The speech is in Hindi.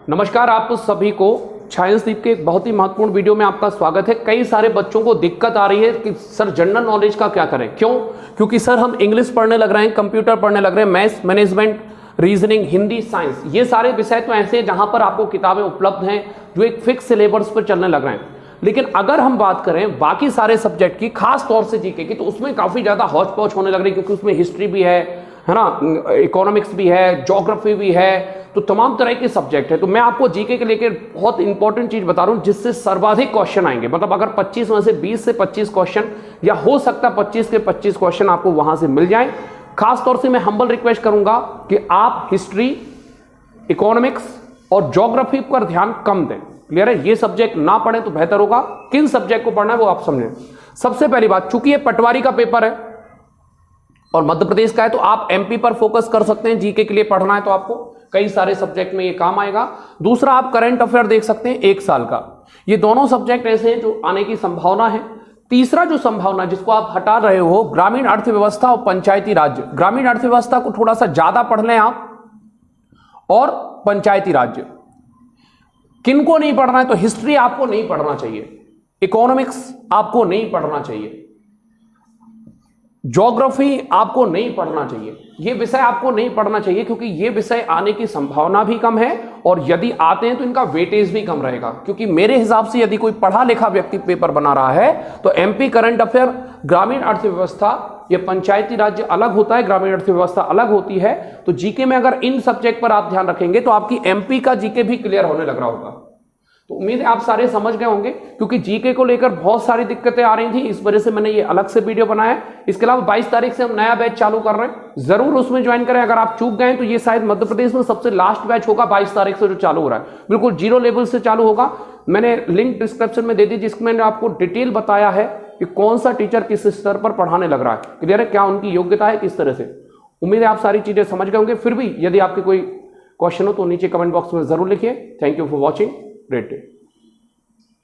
नमस्कार, आप सभी को छायांशदीप के एक बहुत ही महत्वपूर्ण वीडियो में आपका स्वागत है। कई सारे बच्चों को दिक्कत आ रही है कि सर जनरल नॉलेज का क्या करें। क्यों? क्योंकि सर हम इंग्लिश पढ़ने लग रहे हैं, कंप्यूटर पढ़ने लग रहे हैं, maths, management, reasoning, Hindi, science, ये सारे विषय तो ऐसे हैं जहां पर आपको किताबें उपलब्ध हैं जो एक फिक्स सिलेबस पर चलने लग रहे हैं। लेकिन अगर हम बात करें बाकी सारे सब्जेक्ट की, खास तौर से जीके की, तो उसमें काफी ज्यादा हौच पौच होने लग रही है, क्योंकि उसमें हिस्ट्री भी है ना, इकोनॉमिक्स भी है, ज्योग्राफी भी है, तो तमाम तरह के सब्जेक्ट है। तो मैं आपको जीके के लेकर बहुत इंपॉर्टेंट चीज बता रहा हूं जिससे सर्वाधिक क्वेश्चन आएंगे। मतलब अगर 25 में से 20 से 25 क्वेश्चन, या हो सकता है 25 के 25 क्वेश्चन आपको वहां से मिल जाएं। खास तौर से मैं हम्बल रिक्वेस्ट करूंगा कि आप हिस्ट्री, इकोनॉमिक्स और ज्योग्राफी पर ध्यान कम दें। क्लियर है? ये सब्जेक्ट ना पढ़ें तो बेहतर होगा। किन सब्जेक्ट को पढ़ना है वो आप समझें। सबसे पहली बात, चूंकि ये पटवारी का पेपर है और मध्य प्रदेश का है, तो आप एमपी पर फोकस कर सकते हैं। जीके के लिए पढ़ना है तो आपको कई सारे सब्जेक्ट में ये काम आएगा। दूसरा, आप करंट अफेयर देख सकते हैं 1 साल का। ये दोनों सब्जेक्ट ऐसे हैं जो आने की संभावना है। तीसरा जो संभावना जिसको आप हटा रहे हो, ग्रामीण अर्थव्यवस्था और पंचायती राज्य। ग्रामीण अर्थव्यवस्था को थोड़ा सा ज्यादा पढ़ लें आप, और पंचायती राज्य। किनको नहीं पढ़ना है? तो हिस्ट्री आपको नहीं पढ़ना चाहिए, इकोनॉमिक्स आपको नहीं पढ़ना चाहिए, ज्योग्राफी आपको नहीं पढ़ना चाहिए। ये विषय आपको नहीं पढ़ना चाहिए क्योंकि ये विषय आने की संभावना भी कम है, और यदि आते हैं तो इनका वेटेज भी कम रहेगा। क्योंकि मेरे हिसाब से यदि कोई पढ़ा लिखा व्यक्ति पेपर बना रहा है तो एमपी करंट अफेयर, ग्रामीण अर्थव्यवस्था, ये पंचायती राज्य अलग होता है, ग्रामीण अर्थव्यवस्था अलग होती है। तो जीके में अगर इन सब्जेक्ट पर आप ध्यान रखेंगे तो आपकी एमपी का जीके भी क्लियर होने लग रहा होगा। तो उम्मीद है आप सारे समझ गए होंगे, क्योंकि जीके को लेकर बहुत सारी दिक्कतें आ रही थी, इस वजह से मैंने ये अलग से वीडियो बनाया है। इसके अलावा 22 तारीख से हम नया बैच चालू कर रहे हैं, जरूर उसमें ज्वाइन करें। अगर आप चूक गए तो ये शायद मध्य प्रदेश में सबसे लास्ट बैच होगा 22 तारीख से जो चालू हो रहा है, बिल्कुल 0 लेवल से चालू होगा। मैंने लिंक डिस्क्रिप्शन में दे दी जिसमें मैंने आपको डिटेल बताया है कि कौन सा टीचर किस स्तर पर पढ़ाने लग रहा है। क्लियर है? क्या उनकी योग्यता है, किस तरह से। उम्मीद है आप सारी चीजें समझ गए होंगे। फिर भी यदि आपके कोई क्वेश्चन हो तो नीचे कमेंट बॉक्स में जरूर लिखिए। Thank you for watching. Great day.